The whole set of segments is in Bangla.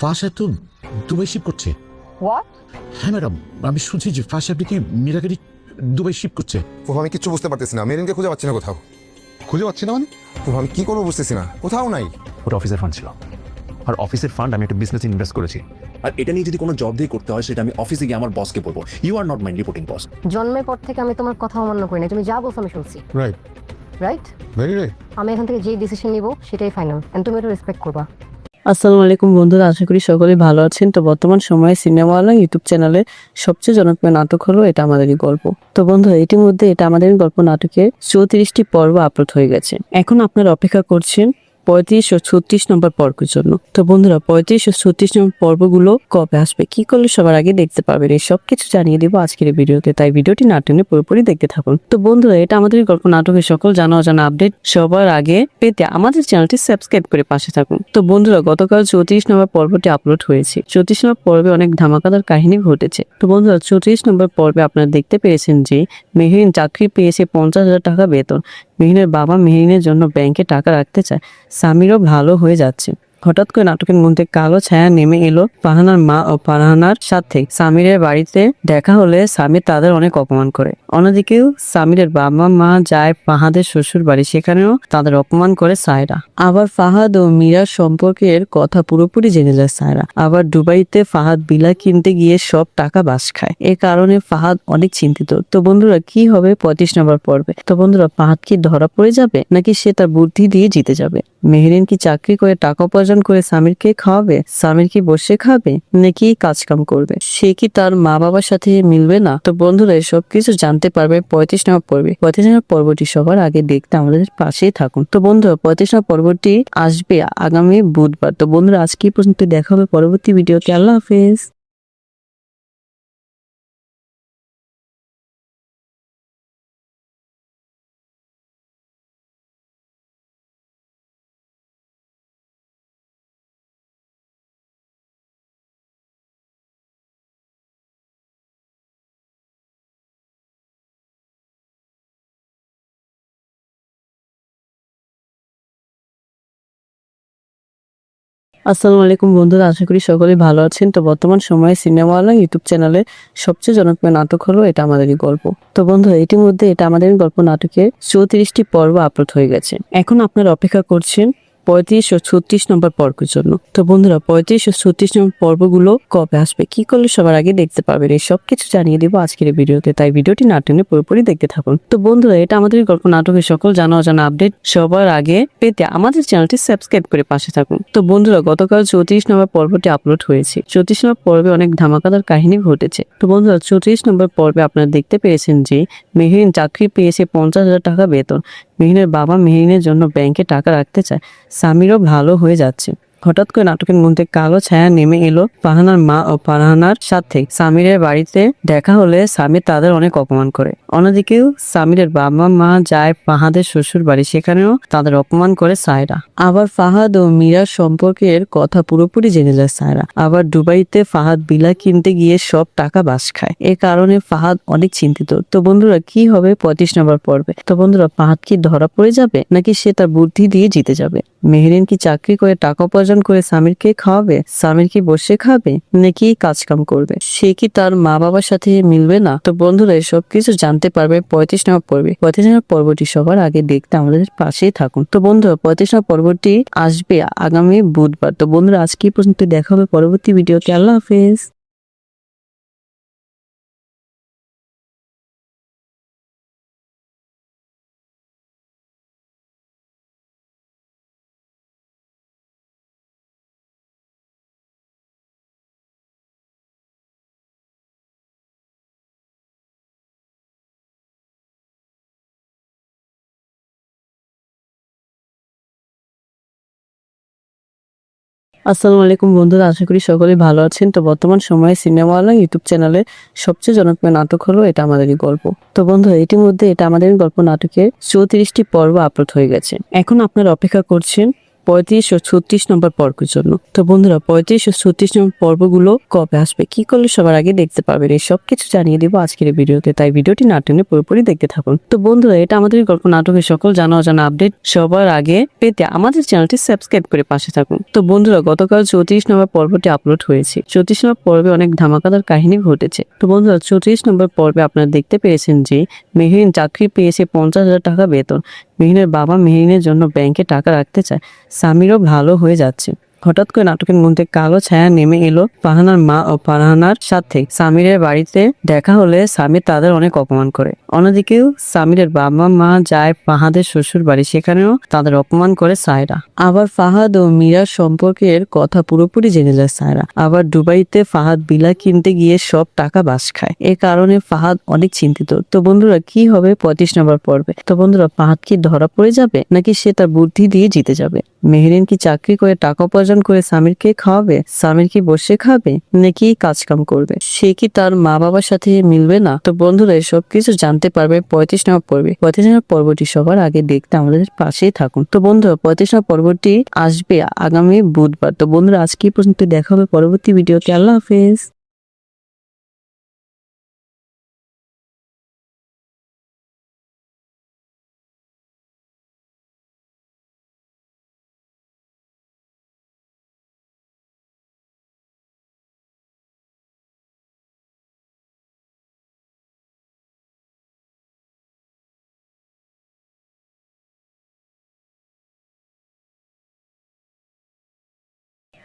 ফাঁসা তো দুবাই শিপ করছে। হোয়াট? হ্যাঁ ম্যাডাম, আমি শুনছি যে ফাঁসা আপনাকে মীরাগাড়ি দুবাই শিপ করছে। আমি কিচ্ছু বুঝতে পারতেছি না, মেরিনকে খুঁজে পাচ্ছি না কোথাও। খুঁজে পাচ্ছি না মানে? আমি কি করবো বুঝতেছি না, কোথাও নাই। ওটা অফিসের ফান্ড ছিল, আর অফিসের ফান্ড আমি একটা বিজনেস ইনভেস্ট করেছি, আর এটা নিয়ে যদি কোনো জব দিয়ে করতে হয় সেটা আমি অফিসে গিয়ে আমার বসকে বলবো। You are not my reporting boss. জন্মের পর থেকে আমি তোমার কথা অমান্য করি না, তুমি যা বলছো আমি শুনছি। Right, right? Very right. আমি এখান থেকে যেই ডিসিশন নিব সেটাই ফাইনাল, এন্ড তুমি এটা রেসপেক্ট করবা। আসসালামু আলাইকুম বন্ধুরা, আশা করি সকলেই ভালো আছেন। তো বর্তমান সময়ে সিনেমাওয়ালা ইউটিউব চ্যানেলে সবচেয়ে জনপ্রিয় নাটক হলো এটা আমাদেরই গল্প। তো বন্ধুরা, ইতিমধ্যে এটা আমাদেরই গল্প নাটকের 34টি পর্ব আপলোড হয়ে গেছে। এখন আপনারা অপেক্ষা করছেন 35 ও 36 নম্বর পর্বের জন্য। তো বন্ধুরা, 35 ও 36 নম্বর পর্বগুলো কবে আসবে, কি করলে সবার আগে দেখতে পারবেন, এই সব কিছু জানিয়ে দেবো আজকের এই ভিডিওতে, তাই ভিডিওটি না টেনে পুরোপুরি দেখতে থাকুন। তো বন্ধুরা, এটা আমাদের গল্প নাটকের সকল জানা অজানা আপডেট সবার আগে পেতে আমাদের চ্যানেলটি সাবস্ক্রাইব করে পাশে থাকুন। তো বন্ধুরা, গতকাল 34 নম্বর পর্বটি আপলোড হয়েছে। 34 নম্বর পর্বে অনেক ধামাকাদার কাহিনী ঘটেছে। তো বন্ধুরা, 34 নম্বর পর্বে আপনারা দেখতে পেয়েছেন যে মেহরিন চাকরি পেয়েছে 50,000 টাকা বেতন। মেহরিনের বাবা মেহরিনের জন্য ব্যাংকে টাকা রাখতে চায়। সামিরও ভালো হয়ে যাচ্ছে। হঠাৎ করে নাটকের মধ্যে কালো ছায়া নেমে এলো ফারহানার মা ও ফারহানার সাথে। সামিরের বাড়িতে দেখা হলে সামির তাদের অনেক অপমান করে। অন্যদিকেও সামিরের বাবা মা যায় ফাহাদের শ্বশুর বাড়ি, সেখানেও তাদের অপমান করে সায়রা। আবার ফাহাদ ও মীরার সম্পর্কের কথা পুরোপুরি জেনে যায় সায়রা। আবার দুবাইতে ফাহাদ বিলা কিনতে গিয়ে সব টাকা বাস খায়। এ কারণে ফাহাদ অনেক চিন্তিত। তো বন্ধুরা, কি হবে 35 নম্বর পর্বে? তো বন্ধুরা, ফাহাদ কি ধরা পড়ে যাবে, নাকি সে তার বুদ্ধি দিয়ে জিতে যাবে? মেহরিন কি চাকরি করে টাকা উপার্জন করে সামিরকে খাওয়াবে? সামির কি বসে খাবে, নাকি কাজ কাম করবে? সে কি তার মা বাবার সাথে মিলবে না? তো বন্ধুরা, সব কিছু জানতে পারবে 35 নম্বর পর্বে। 35 নম্বর পর্বটি সবার আগে দেখতে আমাদের পাশেই থাকুন। তো বন্ধুরা, 35 নম্বর পর্বটি আসবে আগামী বুধবার। তো বন্ধুরা, আজকে এই পর্যন্ত, দেখা হবে পরবর্তী ভিডিওতে। আল্লাহ হাফেজ। আসসালামু আলাইকুম বন্ধুরা, আশা করি সকলেই ভালো আছেন। তো বর্তমান সময়ে সিনেমাওয়ালা ইউটিউব চ্যানেলে সবচেয়ে জনপ্রিয় নাটক হলো এটা আমাদেরই গল্প। তো বন্ধুরা, ইতিমধ্যে এটা আমাদেরই গল্প নাটকের 34টি পর্ব আপলোড হয়ে গেছে। এখন আপনারা অপেক্ষা করছেন 35 ও 36 নম্বর পর্বের জন্য। তো বন্ধুরা, 35 ও 36 নম্বর পর্বগুলো কবে আসবে, কি করলে সবার আগে দেখতে পারবেন, এই সব কিছু জানিয়ে দেবো আজকের এই ভিডিওতে, তাই ভিডিওটি না টেনে পুরোপুরি দেখতে থাকুন। তো বন্ধুরা, এটা আমাদের গল্প নাটকের সকল জানা অজানা আপডেট সবার আগে পেতে আমাদের চ্যানেলটি সাবস্ক্রাইব করে পাশে থাকুন। তো বন্ধুরা, গতকাল 34 নম্বর পর্বটি আপলোড হয়েছে। 34 নম্বর পর্বে অনেক ধামাকাদার কাহিনী ঘটেছে। তো বন্ধুরা, 34 নম্বর পর্বে আপনারা দেখতে পেয়েছেন যে মেহরিন চাকরি পেয়েছে 50,000 টাকা বেতন। মেহরিনের বাবা মেহরিনের জন্য ব্যাংকে টাকা রাখতে চায়। সামিরও ভালো হয়ে যাচ্ছে। হঠাৎ করে নাটকের মধ্যে কালো ছায়া নেমে এলো ফারহানার মা ও ফারহানার সাথে। সামিরের বাড়িতে দেখা হলে সামির তাদের অনেক অপমান করে। অন্যদিকেও সামিরের বাবা মা যায় ফাহাদের শ্বশুর বাড়ি, সেখানেও তাদের অপমান করে সায়রা। আবার ফাহাদ ও মীরার সম্পর্কের কথা পুরোপুরি জেনে যায় সায়রা। আবার দুবাইতে ফাহাদ বিলা কিনতে গিয়ে সব টাকা বাস খায়। এ কারণে ফাহাদ অনেক চিন্তিত। তো বন্ধুরা, কি হবে 35 নম্বর পর্বে? তো বন্ধুরা, ফাহাদ কি ধরা পড়ে যাবে, নাকি সে তার বুদ্ধি দিয়ে জিতে যাবে? মেহরিন কি চাকরি করে টাকা উপার্জন করে সামিরকে খাওয়াবে? সামির কি বসে খাবে, নাকি কাজ কাম করবে? সে কি তার মা বাবার সাথে মিলবে না? তো বন্ধুরা, সব কিছু জানতে পারবে 35 নম্বর পর্বে। 35 নম্বর পর্বটি সবার আগে দেখতে আমাদের পাশেই থাকুন। তো বন্ধুরা, 35 নম্বর পর্বটি আসবে আগামী বুধবার। তো বন্ধুরা, আজকে এই পর্যন্ত, দেখা হবে পরবর্তী ভিডিওতে। আল্লাহ হাফেজ। আসসালামু আলাইকুম বন্ধুরা, আশা করি সকলেই ভালো আছেন। তো বর্তমান সময়ে সিনেমাওয়ালা ইউটিউব চ্যানেলে সবচেয়ে জনপ্রিয় নাটক হলো এটা আমাদেরই গল্প। তো বন্ধুরা, ইতিমধ্যে এটা আমাদের গল্প নাটকের 34টি পর্ব আপলোড হয়ে গেছে। এখন আপনারা অপেক্ষা করছেন 35 ও 36 নম্বর পর্বের জন্য। তো বন্ধুরা 35 ও 36 নম্বর পর্বগুলো কবে আসবে, কি করলে সবার আগে দেখতে পারবেন, এই সব কিছু জানিয়ে দেবো আজকের এই ভিডিওতে, তাই ভিডিওটি না টেনে পুরোপুরি দেখতে থাকুন। তো বন্ধুরা এটা আমাদের গল্প নাটকের সকল জানা অজানা আপডেট সবার আগে পেতে আমাদের চ্যানেলটি সাবস্ক্রাইব করে পাশে থাকুন। তো বন্ধুরা গতকাল 34 নম্বর পর্বটি আপলোড হয়েছে। 34 নম্বর পর্বে অনেক ধামাকাদার কাহিনী ঘটেছে। তো বন্ধুরা 34 নম্বর পর্বে আপনারা দেখতে পেয়েছেন যে মেহরিন চাকরি পেয়েছে 50,000 টাকা বেতন। মেহরিনের বাবা মেহরিনের জন্য ব্যাংকে টাকা রাখতে চায়। সামিরও ভালো হয়ে যাচ্ছে। হঠাৎ করে নাটকের মধ্যে কালো ছায়া নেমে এলো ফারহানার মা ও ফারহানার সাথে। সামিরের বাড়িতে দেখা হলে সামির তাদের অনেক অপমান করে। অন্যদিকেও সামিরের বাবা মা যায় ফাহাদের শ্বশুর বাড়ি, সেখানেও তাদের অপমান করে সায়রা। আবার ফাহাদ ও মীরার সম্পর্কের কথা পুরোপুরি জেনে যায় সায়রা। আবার দুবাইতে ফাহাদ বিলা কিনতে গিয়ে সব টাকা বাস খায়। এ কারণে ফাহাদ অনেক চিন্তিত। তো বন্ধুরা কি হবে 35 নম্বর পর্বে? তো বন্ধুরা ফাহাদ কি ধরা পড়ে যাবে নাকি সে তার বুদ্ধি দিয়ে জিতে যাবে? মেহরিন কি চাকরি করে টাকা উপার্জন করে সামিরকে খাওয়াবে? সামির কি বসে খাবে নাকি কাজ কাম করবে? সে কি তার মা বাবার সাথে মিলবে না? তো বন্ধুরা সব কিছু জানতে পারবে 35 নম্বর পর্বে। 35 নম্বর পর্বটি সবার আগে দেখতে আমাদের পাশেই থাকুন। তো বন্ধুরা 35 নম্বর পর্বটি আসবে আগামী বুধবার। তো বন্ধুরা আজকে এই পর্যন্ত, দেখা হবে পরবর্তী ভিডিওতে। আল্লাহ হাফেজ।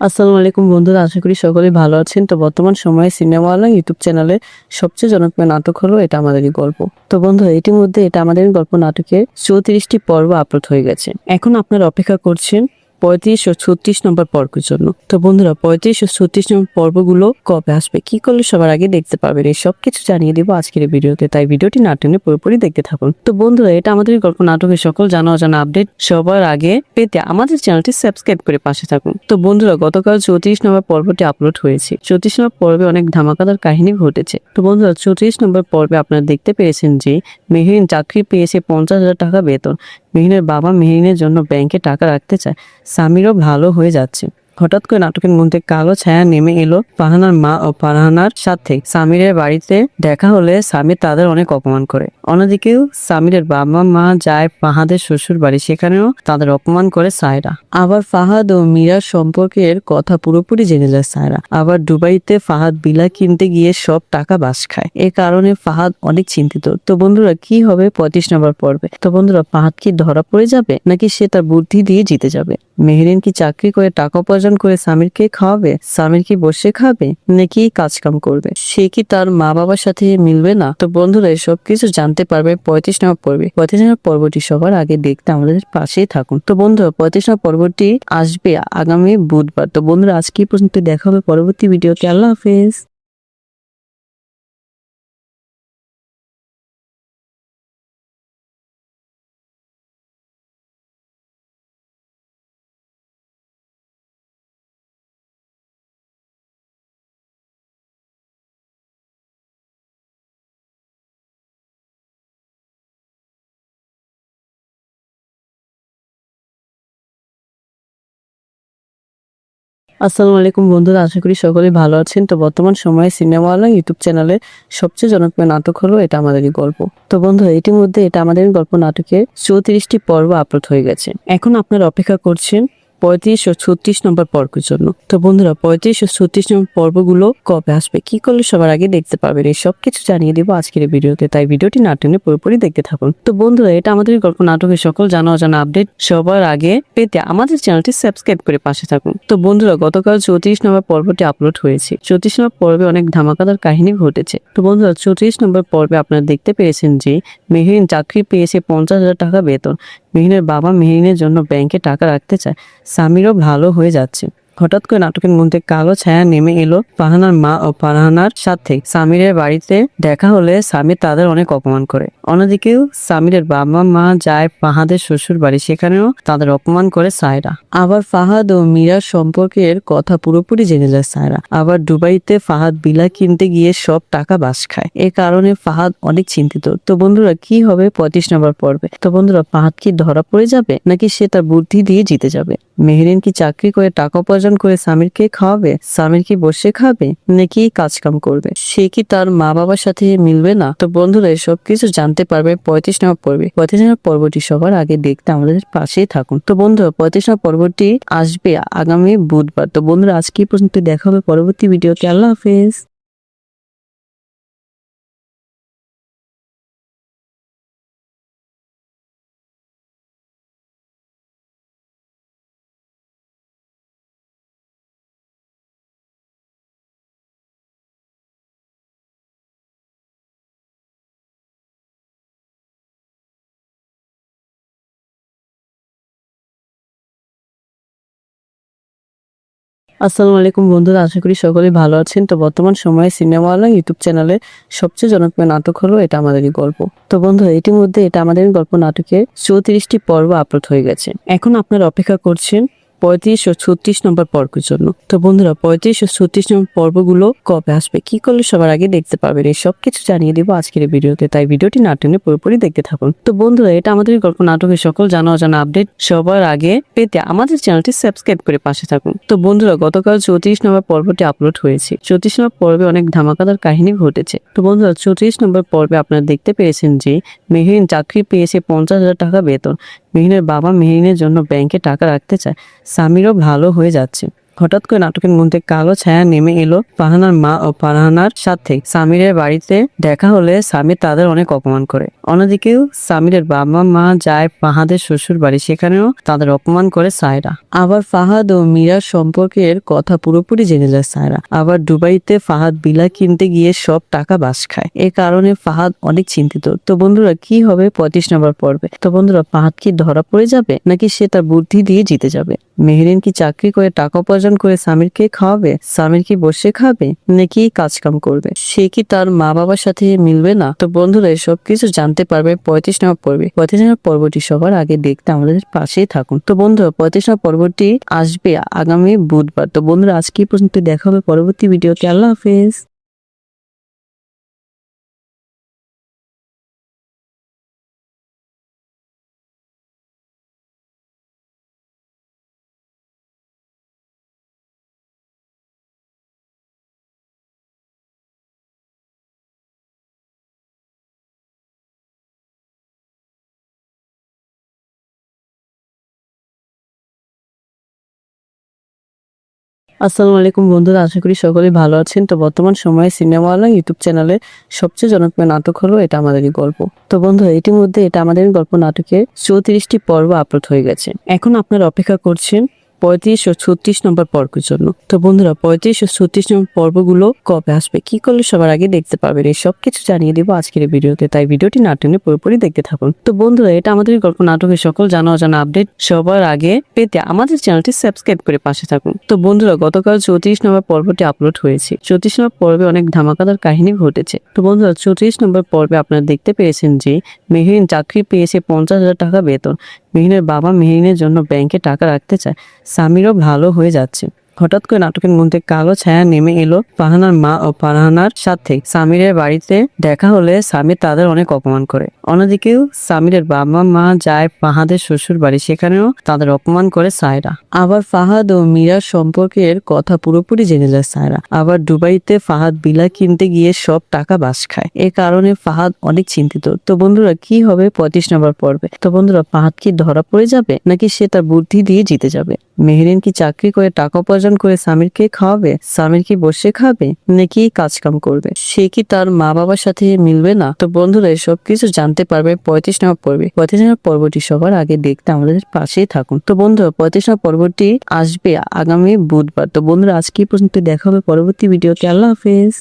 আসসালামু আলাইকুম বন্ধুরা, আশা করি সকলে ভালো আছেন। তো বর্তমান সময়ে সিনেমা আলা ইউটিউব চ্যানেলে সবচেয়ে জনপ্রিয় নাটক হলো এটা আমাদেরই গল্প। তো বন্ধুরা ইতিমধ্যে এটা আমাদের গল্প নাটকের 34টি পর্ব আপলোড হয়ে গেছে। এখন আপনারা অপেক্ষা করছেন 35 ও 36 নম্বর পর্বের জন্য। তো বন্ধুরা 35 ও 36 নম্বর পর্বগুলো কবে আসবে, কি করলে সবার আগে দেখতে পারবেন, এই সব কিছু জানিয়ে দেবো আজকের এই ভিডিওতে, তাই ভিডিওটি না টেনে পুরোপুরি দেখতে থাকুন। তো বন্ধুরা এটা আমাদের গল্প নাটকের সকল জানা অজানা আপডেট সবার আগে পেতে আমাদের চ্যানেলটি সাবস্ক্রাইব করে পাশে থাকুন। তো বন্ধুরা গতকাল 34 নম্বর পর্বটি আপলোড হয়েছে। 34 নম্বর পর্বে অনেক ধামাকাদার কাহিনী ঘটেছে। তো বন্ধুরা 34 নম্বর পর্বে আপনারা দেখতে পেয়েছেন যে মেহরিন চাকরি পেয়েছে 50,000 টাকা বেতন। মেহরিনের বাবা মেহরিনের জন্য ব্যাংকে টাকা রাখতে চায়। সামিরও ভালো হয়ে যাচ্ছে। হঠাৎ করে নাটকের মধ্যে কালো ছায়া নেমে এলো ফারহানার মা ও ফারহানার সাথে। সামিরের বাড়িতে দেখা হলে সামির তাদের অনেক অপমান করে। অন্যদিকেও সামিরের বাবা মা যায় ফাহাদের শ্বশুর বাড়ি, সেখানেও তাদের অপমান করে সায়রা। আবার ফাহাদ ও মীরার সম্পর্কের কথা পুরোপুরি জেনে যায় সায়রা। আবার দুবাইতে ফাহাদ বিলা কিনতে গিয়ে সব টাকা বাস খায়। এ কারণে ফাহাদ অনেক চিন্তিত। তো বন্ধুরা কি হবে 35 নম্বর পর্বে? তো বন্ধুরা ফাহাদ কি ধরা পড়ে যাবে নাকি সে তার বুদ্ধি দিয়ে জিতে যাবে? মেহরিন কি চাকরি করে টাকা উপার্জন করে সামিরকে খাওয়াবে? সামির কি বসে খাবে নাকি কাজ কাম করবে? সে কি তার মা বাবার সাথে মিলবে না? তো বন্ধুরা সব কিছু জানতে পারবে 35 নম্বর পর্বে। 35 নম্বর পর্বটি সবার আগে দেখতে আমাদের পাশেই থাকুন। তো বন্ধুরা 35 নম্বর পর্বটি আসবে আগামী বুধবার। তো বন্ধুরা আজকে এই পর্যন্ত, দেখা হবে পরবর্তী ভিডিওতে। আল্লাহ হাফেজ। আসসালামু আলাইকুম বন্ধুরা, আশা করি সকলে ভালো আছেন। তো বর্তমান সময়ে সিনেমা আলা ইউটিউব চ্যানেলে সবচেয়ে জনপ্রিয় নাটক হলো এটা আমাদেরই গল্প। তো বন্ধুরা ইতিমধ্যে এটা আমাদের গল্প নাটকের 34টি পর্ব আপলোড হয়ে গেছে। এখন আপনারা অপেক্ষা করছেন 35 ও 36 নম্বর পর্বের জন্য। তো বন্ধুরা 35 ও 36 নম্বর পর্বগুলো কবে আসবে, কি করলে সবার আগে দেখতে পারবেন, এই সব কিছু জানিয়ে দেবো আজকের এই ভিডিওতে, তাই ভিডিওটি না টেনে পুরোপুরি দেখতে থাকুন। তো বন্ধুরা এটা আমাদের গল্প নাটকের সকল জানা অজানা আপডেট সবার আগে পেতে আমাদের চ্যানেলটি সাবস্ক্রাইব করে পাশে থাকুন। তো বন্ধুরা গতকাল 34 নম্বর পর্বটি আপলোড হয়েছে। 34 নম্বর পর্বে অনেক ধামাকাদার কাহিনী ঘটেছে। তো বন্ধুরা 34 নম্বর পর্বে আপনারা দেখতে পেয়েছেন যে মেহরিন চাকরি পেয়েছে 50,000 টাকা বেতন। মেহরিনের বাবা মেহরিনের জন্য ব্যাংকে টাকা রাখতে চায়। সামিরও ভালো হয়ে যাচ্ছে। হঠাৎ করে নাটকের মধ্যে কালো ছায়া নেমে এলো ফারহানার মা ও ফারহানার সাথে। সামিরের বাড়িতে দেখা হলে সামির তাদের অনেক অপমান করে। অন্যদিকেও সামিরের বাবা মা যায় ফাহাদের শ্বশুর বাড়ি, সেখানেও তাদের অপমান করে সায়রা। আবার ফাহাদ ও মীরার সম্পর্কের কথা পুরোপুরি জেনে যায় সায়রা। আবার দুবাইতে ফাহাদ বিলা কিনতে গিয়ে সব টাকা বাস খায়। এ কারণে ফাহাদ অনেক চিন্তিত। তো বন্ধুরা কি হবে 35 নম্বর পর্বে? তো বন্ধুরা ফাহাদ কি ধরা পড়ে যাবে নাকি সে তার বুদ্ধি দিয়ে জিতে যাবে? মেহেরিন কি চাকরি করে টাকা উপার্জন করে স্বামীরকে খাওয়াবে? স্বামীর কি বসে খাবে নাকি কাজ কাম করবে? সে কি তার মা বাবার সাথে মিলবে না? তো বন্ধুরা সব কিছু জানতে পারবে 35 নম্বর পর্বে। 35 নম্বর পর্বটি সবার আগে দেখতে আমাদের পাশেই থাকুন। তো বন্ধুরা 35 নম্বর পর্বটি আসবে আগামী বুধবার। তো বন্ধুরা আজকে এই পর্যন্ত, দেখা হবে পরবর্তী ভিডিওতে। আল্লাহ হাফেজ। আসসালামু আলাইকুম বন্ধুরা, আশা করি সকলেই ভালো আছেন। তো বর্তমান সময়ে সিনেমা আলা ইউটিউব চ্যানেলে সবচেয়ে জনপ্রিয় নাটক হলো এটা আমাদেরই গল্প। তো বন্ধুরা ইতিমধ্যে এটা আমাদের গল্প নাটকের 34টি পর্ব আপলোড হয়ে গেছে। এখন আপনারা অপেক্ষা করছেন 35 ও 36 নম্বর পর্বের জন্য। তো বন্ধুরা 35 ও 36 নম্বর পর্বগুলো কবে আসবে, কি করলে সবার আগে দেখতে পারবেন, এই সব কিছু জানিয়ে দেবো আজকের এই ভিডিওতে। তাই ভিডিওটি না টেনে পুরোপুরি দেখতে থাকুন। তো বন্ধুরা এটা আমাদের গল্প নাটকের সকল জানা অজানা আপডেট সবার আগে পেতে আমাদের চ্যানেলটি সাবস্ক্রাইব করে পাশে থাকুন। তো বন্ধুরা গতকাল 34 নম্বর পর্বটি আপলোড হয়েছে। 34 নম্বর পর্বে অনেক ধামাকাদার কাহিনী ঘটেছে। তো বন্ধুরা 34 নম্বর পর্বে আপনারা দেখতে পেয়েছেন যে মেহেরিন চাকরি পেয়েছে 50,000 টাকা বেতন। মেহেরিনের বাবা মেহেরিনের জন্য ব্যাংকে টাকা রাখতে চায়। স্বামীরও ভালো হয়ে যাচ্ছে। হঠাৎ করে নাটকের মধ্যে কালো ছায়া নেমে এলো ফারহানার মা ও ফারহানার সাথে। সামিরের বাড়িতে দেখা হলে সামির তাদের অনেক অপমান করে। অন্যদিকেও সামিরের বাবা মা যায় ফাহাদের শ্বশুর বাড়ি, সেখানেও তাদের অপমান করে সায়রা। আবার ফাহাদ ও মীরার সম্পর্কের কথা পুরোপুরি জেনে যায় সায়রা। আবার দুবাইতে ফাহাদ বিলা কিনতে গিয়ে সব টাকা বাস খায়। এ কারণে ফাহাদ অনেক চিন্তিত। তো বন্ধুরা কি হবে 35 নম্বর পর্বে? তো বন্ধুরা ফাহাদ কি ধরা পড়ে যাবে নাকি সে তার বুদ্ধি দিয়ে জিতে যাবে? মেহেরিন কি চাকরি করে টাকা উপার্জন করে স্বামীরকে খাওয়াবে? স্বামীর কি বসে খাবে নাকি কাজ কাম করবে? সে কি তার মা বাবার সাথে মিলবে না? তো বন্ধুরা সব কিছু জানতে পারবে 35 নম্বর পর্বে। 35 নম্বর পর্বটি সবার আগে দেখতে আমাদের পাশেই থাকুন। তো বন্ধুরা 35 নম্বর পর্বটি আসবে আগামী বুধবার। তো বন্ধুরা আজকে এই পর্যন্ত, দেখা হবে পরবর্তী ভিডিওতে। আল্লাহ হাফেজ। আসসালামু আলাইকুম বন্ধুরা, আশা করি সকলেই ভালো আছেন। তো বর্তমান সময়ে সিনেমা আলা ইউটিউব চ্যানেলে সবচেয়ে জনপ্রিয় নাটক হলো এটা আমাদেরই গল্প। তো বন্ধুরা ইতিমধ্যে এটা আমাদের গল্প নাটকের 34টি পর্ব আপলোড হয়ে গেছে। এখন আপনারা অপেক্ষা করছেন 35 ও 36 নম্বর পর্বের জন্য। তো বন্ধুরা 35 ও 36 নম্বর পর্বগুলো কবে আসবে, কি করলে সবার আগে দেখতে পারবেন, এই সব কিছু জানিয়ে দেবো আজকের এই ভিডিওতে। তাই ভিডিওটি না টেনে পুরোপুরি দেখতে থাকুন। তো বন্ধুরা এটা আমাদের গল্প নাটকের সকল জানা অজানা আপডেট সবার আগে পেতে আমাদের চ্যানেলটি সাবস্ক্রাইব করে পাশে থাকুন। তো বন্ধুরা গতকাল 34 নম্বর পর্বটি আপলোড হয়েছে। 34 নম্বর পর্বে অনেক ধামাকাদার কাহিনী ঘটেছে। তো বন্ধুরা 34 নম্বর পর্বে আপনারা দেখতে পেয়েছেন যে মেহেরিন চাকরি পেয়েছে 50,000 টাকা বেতন। মেহেরিনের বাবা মেহেরিনের জন্য ব্যাংকে টাকা রাখতে চায়। স্বামীরও ভালো হয়ে যাচ্ছে। হঠাৎ করে নাটকের মধ্যে কালো ছায়া নেমে এলো ফারহানার মা ও ফারহানার সাথে। সামিরের বাড়িতে দেখা হলে সামির তাদের অনেক অপমান করে। অন্যদিকেও সামিরের বাবা মা যায় ফাহাদের শ্বশুর বাড়ি, সেখানেও তাদের অপমান করে সায়রা। আবার ফাহাদ ও মীরার সম্পর্কের কথা পুরোপুরি জেনে যায় সায়রা। আবার দুবাইতে ফাহাদ বিলা কিনতে গিয়ে সব টাকা বাস খায়। এ কারণে ফাহাদ অনেক চিন্তিত। তো বন্ধুরা কি হবে 35 নম্বর পর্বে? তো বন্ধুরা ফাহাদ কি ধরা পড়ে যাবে নাকি সে তার বুদ্ধি দিয়ে জিতে যাবে? মেহেরিন কি চাকরি করে টাকা উপার্জন করে স্বামীরকে খাওয়াবে? স্বামীর কি বসে খাবে নাকি কাজ কাম করবে? সে কি তার মা বাবার সাথে মিলবে না? তো বন্ধুরা সব কিছু জানতে পারবে 35 নম্বর পর্বে। 35 নম্বর পর্বটি সবার আগে দেখতে আমাদের পাশেই থাকুন। তো বন্ধুরা 35 নম্বর পর্বটি আসবে আগামী বুধবার। তো বন্ধুরা আজকে এই পর্যন্ত, দেখা হবে পরবর্তী ভিডিওতে। আল্লাহ হাফেজ।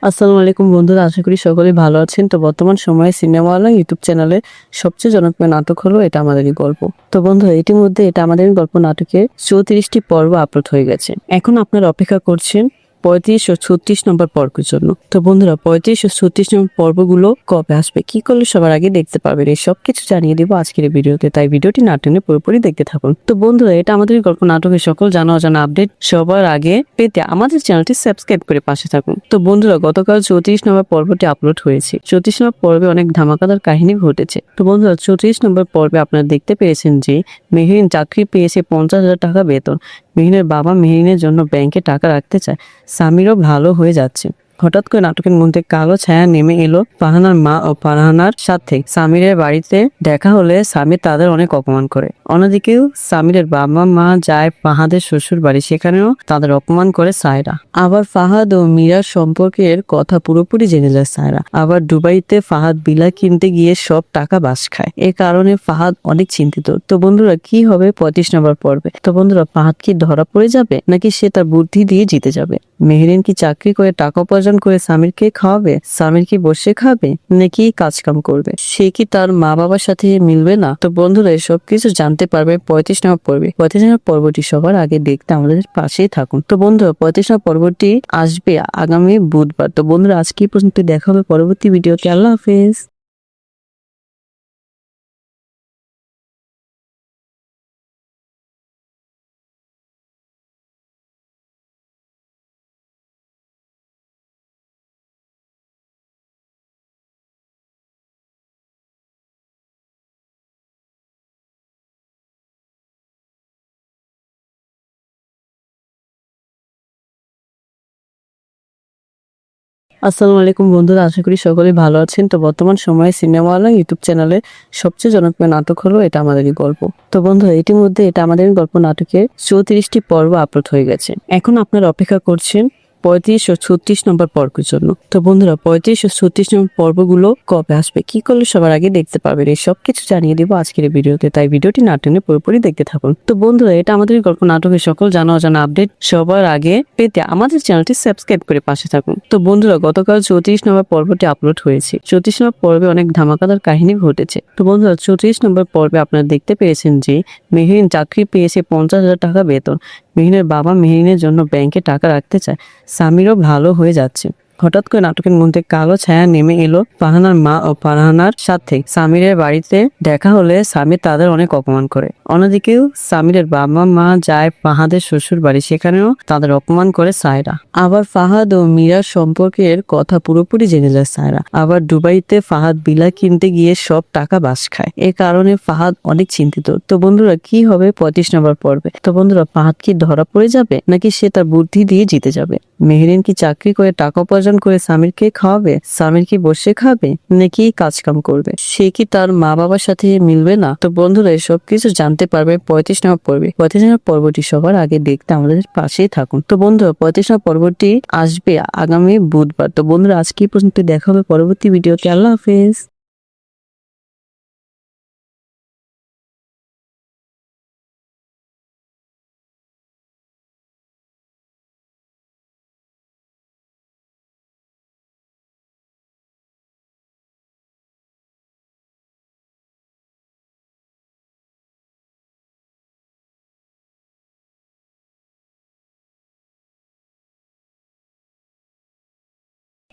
আসসালামু আলাইকুম বন্ধুরা, আশা করি সকলেই ভালো আছেন। তো বর্তমান সময়ে সিনেমাওয়ালা ইউটিউব চ্যানেলে সবচেয়ে জনপ্রিয় নাটক হলো এটা আমাদেরই গল্প। তো বন্ধুরা ইতিমধ্যে এটা আমাদের গল্প নাটকের 34টি পর্ব আপলোড হয়ে গেছে। এখন আপনারা অপেক্ষা করছেন 35 ও 36 নম্বর পর্বের জন্য। তো বন্ধুরা 35 ও 36 নম্বর পর্বগুলো কবে আসবে, কি করলে সবার আগে দেখতে পারবেন, এই সব কিছু জানিয়ে দেবো আজকের এই ভিডিওতে, তাই ভিডিওটি না টেনে পুরোপুরি দেখতে থাকুন। তো বন্ধুরা এটা আমাদের গল্প নাটকের সকল জানা অজানা আপডেট সবার আগে পেতে আমাদের চ্যানেলটি সাবস্ক্রাইব করে পাশে থাকুন। তো বন্ধুরা গতকাল 34 নম্বর পর্বটি আপলোড হয়েছে। 34 নম্বর পর্বে অনেক ধামাকাদার কাহিনী ঘটেছে। তো বন্ধুরা 34 নম্বর পর্বে আপনারা দেখতে পেয়েছেন যে মেহরিন চাকরি পেয়েছে 50,000 টাকা বেতন। মেহরিনের বাবা মেহরিনের জন্য ব্যাংকে টাকা রাখতে চায়। সামিরও ভালো হয়ে যাচ্ছে। হঠাৎ করে নাটকের মধ্যে কালো ছায়া নেমে এলো ফারহানার মা ও ফারহানার সাথে। সামিরের বাড়িতে দেখা হলে সামির তাদের অনেক অপমান করে। অন্যদিকেও সামিরের বাবা মা যায় ফাহাদের শ্বশুর বাড়ি, সেখানেও তাদের অপমান করে সায়রা। আবার ফাহাদ ও মীরার সম্পর্কের কথা পুরোপুরি জেনে যায় সায়রা। আবার দুবাইতে ফাহাদ বিলা কিনতে গিয়ে সব টাকা বাস খায়। এ কারণে ফাহাদ অনেক চিন্তিত। তো বন্ধুরা কি হবে 35 নম্বর পর্বে? তো বন্ধুরা ফাহাদ কি ধরা পড়ে যাবে, নাকি সে তার বুদ্ধি দিয়ে জিতে যাবে? মেহরিন কি চাকরি করে টাকা উপার্জন করে সামিরকে খাওয়াবে? সামির কি বসে খাবে, নাকি কাজ কাম করবে? সে কি তার মা বাবার সাথে মিলবে না? তো বন্ধুরা সব কিছু জানতে পারবে 35 নম্বর পর্বে। 35 নম্বর পর্বটি সবার আগে দেখতে আমাদের পাশেই থাকুন। তো বন্ধুরা 35 নম্বর পর্বটি আসবে আগামী বুধবার। তো বন্ধুরা আজকে এই পর্যন্ত, দেখা হবে পরবর্তী ভিডিওতে। আল্লাহ হাফেজ। আসসালামু আলাইকুম বন্ধুরা, আশা করি সকলেই ভালো আছেন। তো বর্তমান সময়ে সিনেমাওয়ালা ইউটিউব চ্যানেলে সবচেয়ে জনপ্রিয় নাটক হলো এটা আমাদেরই গল্প। তো বন্ধুরা ইতিমধ্যে এটা আমাদের গল্প নাটকের 34টি পর্ব আপলোড হয়ে গেছে। এখন আপনারা অপেক্ষা করছেন 35 ও 36 নম্বর পর্বের জন্য। তো বন্ধুরা 35 ও 36 নম্বর পর্বগুলো কবে আসবে, কি করলে সবার আগে দেখতে পারবেন, এই সব কিছু জানিয়ে দেবো আজকের এই ভিডিওতে, তাই ভিডিওটি না টেনে পুরোপুরি দেখতে থাকুন। তো বন্ধুরা এটা আমাদের গল্প নাটকের সকল জানা অজানা আপডেট সবার আগে পেতে আমাদের চ্যানেলটি সাবস্ক্রাইব করে পাশে থাকুন। তো বন্ধুরা গতকাল 34 নম্বর পর্বটি আপলোড হয়েছে। 34 নম্বর পর্বে অনেক ধামাকাদার কাহিনী ঘটেছে। তো বন্ধুরা 34 নম্বর পর্বে আপনারা দেখতে পেয়েছেন যে মেহরিন চাকরি পেয়েছে 50,000 টাকা বেতন। মেহরিনের বাবা মেহরিনের জন্য ব্যাংকে টাকা রাখতে চায়। সামিরও ভালো হয়ে যাচ্ছে। হঠাৎ করে নাটকের মধ্যে কালো ছায়া নেমে এলো ফারহানার মা ও ফারহানার সাথে। সামিরের বাড়িতে দেখা হলে সামির তাদের অনেক অপমান করে। অন্যদিকেও সামিরের বাবা মা যায় ফাহাদের শ্বশুর বাড়ি, সেখানেও তাদের অপমান করে সায়রা। আবার ফাহাদ ও মীরার সম্পর্কের কথা পুরোপুরি জেনে যায় সায়রা। আবার দুবাইতে ফাহাদ বিলা কিনতে গিয়ে সব টাকা বাস খায়। এ কারণে ফাহাদ অনেক চিন্তিত। তো বন্ধুরা কি হবে 35 নম্বর পর্বে? তো বন্ধুরা ফাহাদ কি ধরা পড়ে যাবে, নাকি সে তার বুদ্ধি দিয়ে জিতে যাবে? মেহরিন কি চাকরি করে টাকা উপার্জন করে সামিরকে খাওয়াবে? সামির কি বসে খাবে, নাকি কাজ কাম করবে? সে কি তার মা বাবার সাথে মিলবে না? তো বন্ধুরা সব কিছু জানতে পারবে 35 নম্বর পর্বে। 35 নম্বর পর্বটি সবার আগে দেখতে আমাদের পাশেই থাকুন। তো বন্ধুরা 35 নম্বর পর্বটি আসবে আগামী বুধবার। তো বন্ধুরা আজকে এই পর্যন্ত, দেখা হবে পরবর্তী ভিডিওতে। আল্লাহ হাফেজ।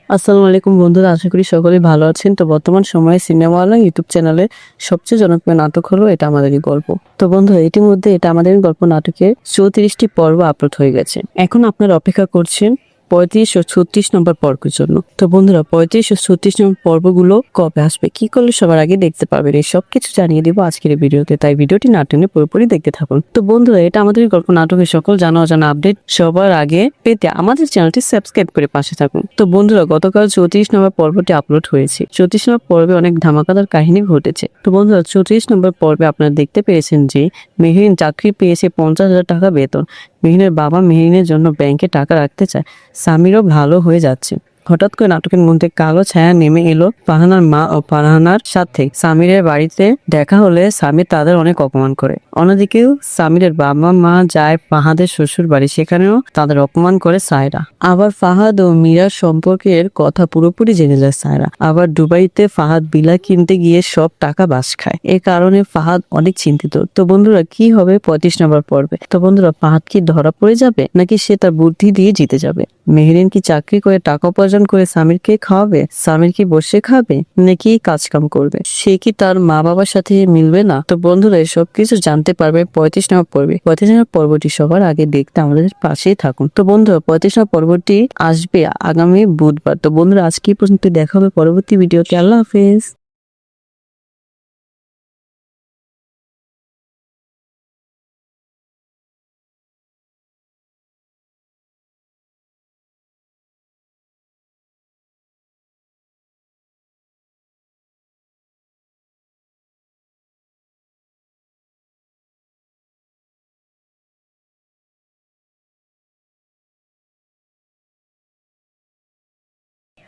আসসালামু আলাইকুম বন্ধুরা, আশা করি সকলেই ভালো আছেন। তো বর্তমান সময়ে সিনেমাওয়ালা ইউটিউব চ্যানেলে সবচেয়ে জনপ্রিয় নাটক হলো এটা আমাদেরই গল্প। তো বন্ধুরা ইতিমধ্যে এটা আমাদের গল্প নাটকের 34টি পর্ব আপলোড হয়ে গেছে। এখন আপনারা অপেক্ষা করছেন 35 ও 36 নম্বর পর্বের জন্য। তো বন্ধুরা 35 ও 36 নম্বর পর্বগুলো কবে আসবে, কি করলে সবার আগে দেখতে পারবেন, এই সব কিছু জানিয়ে দেবো আজকের এই ভিডিওতে, তাই ভিডিওটি না টেনে পুরোপুরি দেখতে থাকুন। তো বন্ধুরা এটা আমাদের গল্প নাটকের সকল জানা অজানা আপডেট সবার আগে পেতে আমাদের চ্যানেলটি সাবস্ক্রাইব করে পাশে থাকুন। তো বন্ধুরা গতকাল 34 নম্বর পর্বটি আপলোড হয়েছে। 34 নম্বর পর্বে অনেক ধামাকাদার কাহিনী ঘটেছে। তো বন্ধুরা 34 নম্বর পর্বে আপনারা দেখতে পেয়েছেন যে মেহরিন চাকরি পেয়েছে 50,000 টাকা বেতন। মেহরিনের বাবা মেহরিনের জন্য ব্যাংকে টাকা রাখতে চায়। সামিরও ভালো হয়ে যাচ্ছে। হঠাৎ করে নাটকের মধ্যে কালো ছায়া নেমে এলো ফারহানার মা ও ফারহানার সাথে সামিরের বাড়িতে দেখা হলে সামির তাদের অনেক অপমান করে। অন্যদিকেও সামিরের বাবা মা যায় ফাহাদের শ্বশুর বাড়ি, সেখানেও তাদের অপমান করে সায়রা। আবার ফাহাদ ও মীরার সম্পর্কের কথা পুরোপুরি জেনে যায় সায়রা। আবার দুবাইতে ফাহাদ বিলা কিনতে গিয়ে সব টাকা বাস খায়। এ কারণে ফাহাদ অনেক চিন্তিত। তো বন্ধুরা, কি হবে 35 নম্বর পর্বে? তো বন্ধুরা, ফাহাদ কি ধরা পড়ে যাবে নাকি সে তার বুদ্ধি দিয়ে জিতে যাবে? মেহেরিন কি চাকরি করে টাকা উপার্জন করে সামিরকে খাওয়াবে? সামির কি বসে খাবে নাকি কাজ কাম করবে? সে কি তার মা বাবার সাথে মিলবে না? তো বন্ধুরা, সব কিছু জানতে পারবে 35 নম্বর পর্বে। 35 নম্বর পর্বটি সবার আগে দেখতে আমাদের পাশেই থাকুন। তো বন্ধুরা, 35 নম্বর পর্বটি আসবে আগামী বুধবার। তো বন্ধুরা, আজকে এই পর্যন্ত, দেখা হবে পরবর্তী ভিডিওতে। আল্লাহ হাফেজ।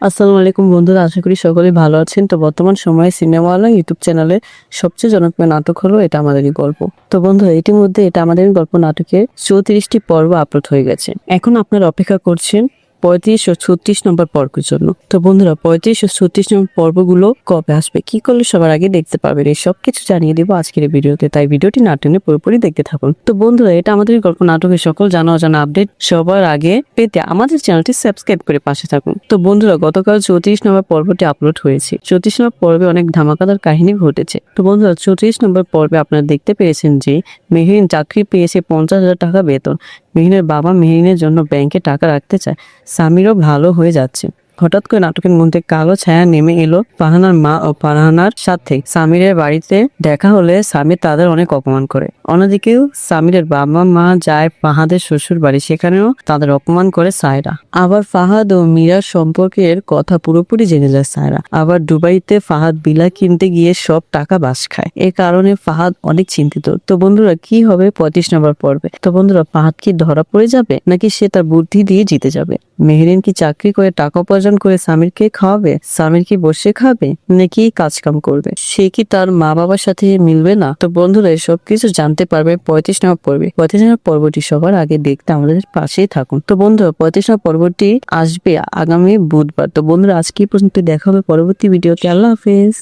আসসালামু আলাইকুম বন্ধুরা, আশা করি সকলে ভালো আছেন। তো বর্তমান সময়ে সিনেমা আলো ইউটিউব চ্যানেলে সবচেয়ে জনপ্রিয় নাটক হলো এটা আমাদেরই গল্প। তো বন্ধুরা, ইতিমধ্যে এটা আমাদের গল্প নাটকের 34টি পর্ব আপলোড হয়ে গেছে। এখন আপনারা অপেক্ষা করছেন 35 ও 36 নম্বর পর্বের জন্য। তো বন্ধুরা, 35 ও 36 নম্বর পর্বগুলো কবে আসবে, কি করলে সবার আগে দেখতে পারবেন, এই সবকিছু জানিয়ে দেবো আজকের এই ভিডিওতে। তাই ভিডিওটি না টেনে পুরোপুরি দেখতে থাকুন। তো বন্ধুরা, এটা আমাদের গল্প নাটকের সকল জানা অজানা আপডেট সবার আগে পেতে আমাদের চ্যানেলটি সাবস্ক্রাইব করে পাশে থাকুন। তো বন্ধুরা, গতকাল 34 নম্বর পর্বটি আপলোড হয়েছে। 34 নম্বর পর্বে অনেক ধামাকাদার কাহিনী ঘটেছে। তো বন্ধুরা, 34 নম্বর পর্বে আপনারা দেখতে পেয়েছেন যে মেহেরিন চাকরি পেয়েছে 50,000 টাকা বেতন। মেহেরিনের বাবা মেহেরিনের জন্য ব্যাংকে টাকা রাখতে চায়। সামিরও ভালো হয়ে যাচ্ছে। হঠাৎ করে নাটকের মধ্যে কালো ছায়া নেমে এলো ফারহানার মা ও ফারহানার সাথে সামিরের বাড়িতে দেখা হলে সামির তাদের অনেক অপমান করে। অন্যদিকেও সামিরের বাবা মা যায় ফাহাদের শ্বশুর বাড়ি, সেখানেও তাদের অপমান করে সায়রা। আবার ফাহাদ ও মীরার সম্পর্কের কথা পুরোপুরি জেনে যায় সায়রা। আবার দুবাইতে ফাহাদ বিলা কিনতে গিয়ে সব টাকা বাস খায়। এ কারণে ফাহাদ অনেক চিন্তিত। তো বন্ধুরা, কি হবে 35 নম্বর পর্বে? তো বন্ধুরা, ফাহাদ কি ধরা পড়ে যাবে নাকি সে তার বুদ্ধি দিয়ে জিতে যাবে? মেহেরিন কি চাকরি করে টাকা উপার্জন করে সামিরকে খাওয়াবে? সামির কি বসে খাবে নাকি কাজ কাম করবে? সে কি তার মা বাবার সাথে মিলবে না? তো বন্ধুরা, সব কিছু জানতে পারবে 35 নম্বর পর্বে। 35 নম্বর পর্বটি সবার আগে দেখতে আমাদের পাশেই থাকুন। তো বন্ধুরা, 35 নম্বর পর্বটি আসবে আগামী বুধবার। তো বন্ধুরা, আজকে এই পর্যন্ত, দেখা হবে পরবর্তী ভিডিওতে। আল্লাহ হাফেজ।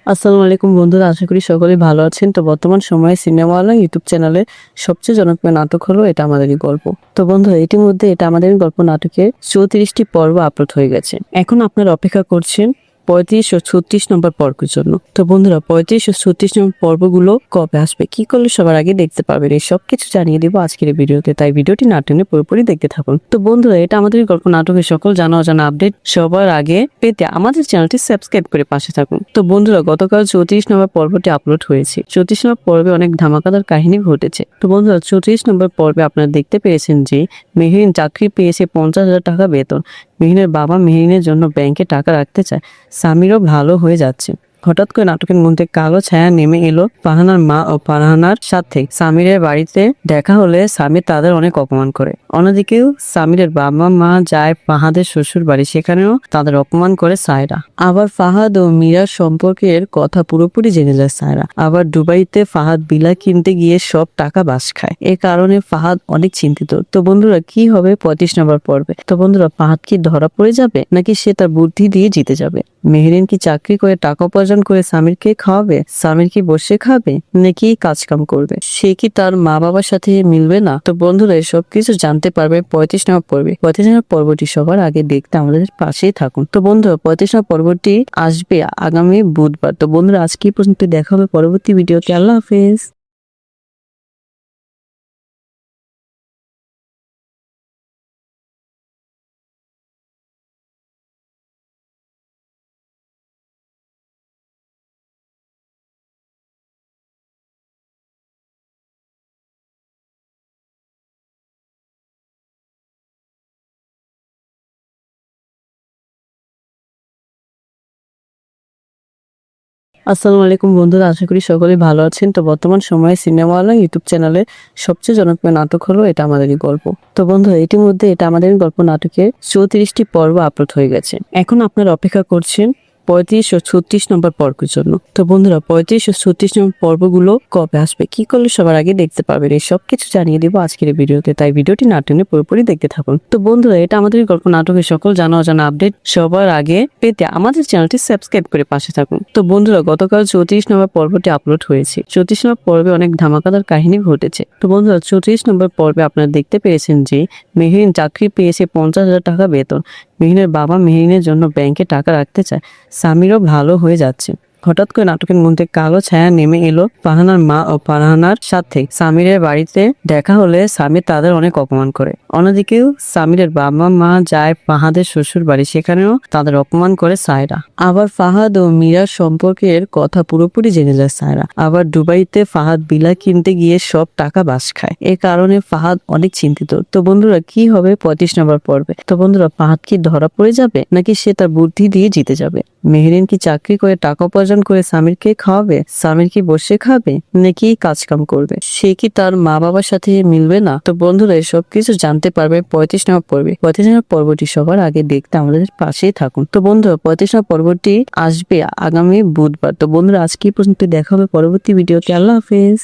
আসসালামু আলাইকুম বন্ধুরা, আশা করি সকলে ভালো আছেন। তো বর্তমান সময়ে সিনেমা আলো ইউটিউব চ্যানেলে সবচেয়ে জনপ্রিয় নাটক হলো এটা আমাদেরই গল্প। তো বন্ধুরা, ইতিমধ্যে এটা আমাদের গল্প নাটকের 34টি পর্ব আপলোড হয়ে গেছে। এখন আপনারা অপেক্ষা করছেন 35 ও 36 নম্বর পর্বের জন্য। তো বন্ধুরা, 35 ও 36 নম্বর পর্বগুলো কবে আসবে, কি করলে সবার আগে দেখতে পারবেন, এই সবকিছু জানিয়ে দেবো আজকের এই ভিডিওতে। তাই ভিডিওটি না টেনে পুরোপুরি দেখতে থাকুন। তো বন্ধুরা, এটা আমাদের গল্প নাটকের সকল জানা অজানা আপডেট সবার আগে পেতে আমাদের চ্যানেলটি সাবস্ক্রাইব করে পাশে থাকুন। তো বন্ধুরা, গতকাল 34 নম্বর পর্বটি আপলোড হয়েছে। 34 নম্বর পর্বে অনেক ধামাকাদার কাহিনী ঘটেছে। তো বন্ধুরা, 34 নম্বর পর্বে আপনারা দেখতে পেয়েছেন যে মেহেরিন চাকরি পেয়েছে 50,000 টাকা বেতন। মেহেরিনের বাবা মেহেরিনের জন্য ব্যাংকে টাকা রাখতে চায়। সামিরও ভালো হয়ে যাচ্ছে। হঠাৎ করে নাটকের মধ্যে কালো ছায়া নেমে এলো ফারহানার মা ও ফারহানার সাথে সামিরের বাড়িতে দেখা হলে সামির তাদের অনেক অপমান করে। অন্যদিকেও সামিরের বাবা মা যায় ফাহাদের শ্বশুর বাড়ি, সেখানেও তাদের অপমান করে সায়রা। আবার ফাহাদ ও মীরার সম্পর্কের কথা পুরোপুরি জেনে যায় সায়রা। আবার দুবাইতে ফাহাদ বিলা কিনতে গিয়ে সব টাকা বাস খায়। এ কারণে ফাহাদ অনেক চিন্তিত। তো বন্ধুরা, কি হবে 35 নম্বর পর্বে? তো বন্ধুরা, ফাহাদ কি ধরা পড়ে যাবে নাকি সে তার বুদ্ধি দিয়ে জিতে যাবে? মেহেরিন কি চাকরি করে টাকা উপার্জন করে সামিরকে খাওয়াবে? সামির কি বসে খাবে নাকি কাজ কাম করবে? সে কি তার মা বাবার সাথে মিলবে না? তো বন্ধুরা, সব কিছু জানতে পারবে 35 নম্বর পর্বে। 35 নম্বর পর্বটি সবার আগে দেখতে আমাদের পাশেই থাকুন। তো বন্ধুরা, 35 নম্বর পর্বটি আসবে আগামী বুধবার। তো বন্ধুরা, আজকে এই পর্যন্ত, দেখা হবে পরবর্তী ভিডিওতে। আল্লাহ হাফেজ। আসসালামু আলাইকুম বন্ধুরা, আশা করি সকলেই ভালো আছেন। তো বর্তমান সময়ে সিনেমাওয়ালা ইউটিউব চ্যানেলে সবচেয়ে জনপ্রিয় নাটক হলো এটা আমাদেরই গল্প। তো বন্ধুরা ইতিমধ্যে এটা আমাদের গল্প নাটকের 34টি পর্ব আপলোড হয়ে গেছে। এখন আপনারা অপেক্ষা করছেন 35 ও 36 নম্বর পর্বের জন্য। তো বন্ধুরা 35 ও 36 নম্বর পর্বগুলো কবে আসবে, কি করলে সবার আগে দেখতে পারবেন, এই সব কিছু জানিয়ে দেবো আজকের এই ভিডিওতে, তাই ভিডিওটি না টেনে পুরোপুরি দেখতে থাকুন। তো বন্ধুরা এটা আমাদের গল্প নাটকের সকল জানা অজানা আপডেট সবার আগে পেতে আমাদের চ্যানেলটি সাবস্ক্রাইব করে পাশে থাকুন। তো বন্ধুরা গতকাল 34 নম্বর পর্বটি আপলোড হয়েছে। 34 নম্বর পর্বে অনেক ধামাকাদার কাহিনী ঘটেছে। তো বন্ধুরা 34 নম্বর পর্বে আপনারা দেখতে পেয়েছেন যে মেহরিন চাকরি পেয়েছে 50,000 টাকা বেতন। মেহরিনের বাবা মেহরিনের জন্য ব্যাংকে টাকা রাখতে চায়। সামিরও ভালো হয়ে যাচ্ছে। হঠাৎ করে নাটকের মধ্যে কালো ছায়া নেমে এলো ফারহানার মা ও ফারহানার সাথে। সামিরের বাড়িতে দেখা হলে সামির তাদের অনেক অপমান করে। অন্যদিকেও সামিরের বাবা মা যায় ফাহাদের শ্বশুর বাড়ি, সেখানেও তাদের অপমান করে সায়রা। আবার ফাহাদ ও মীরার সম্পর্কের কথা পুরোপুরি জেনে যায় সায়রা। আবার দুবাইতে ফাহাদ বিলা কিনতে গিয়ে সব টাকা বাস খায়। এ কারণে ফাহাদ অনেক চিন্তিত। তো বন্ধুরা কি হবে 35 নম্বর পর্বে? তো বন্ধুরা ফাহাদ কি ধরা পড়ে যাবে নাকি সে তার বুদ্ধি দিয়ে জিতে যাবে? মেহরিন কি চাকরি করে টাকা উপার্জন করে সামিরকে খাওয়াবে? সামির কি বসে খাবে নাকি কাজ কাম করবে? সে কি তার মা বাবার সাথে মিলবে না? তো বন্ধুরা সব কিছু জানতে পারবে 35 নম্বর পর্বে। 35 নম্বর পর্বটি সবার আগে দেখতে আমাদের পাশেই থাকুন। তো বন্ধুরা 35 নম্বর পর্বটি আসবে আগামী বুধবার। তো বন্ধুরা আজকে পর্যন্ত দেখা হবে পরবর্তী ভিডিওতে। আল্লাহ হাফেজ।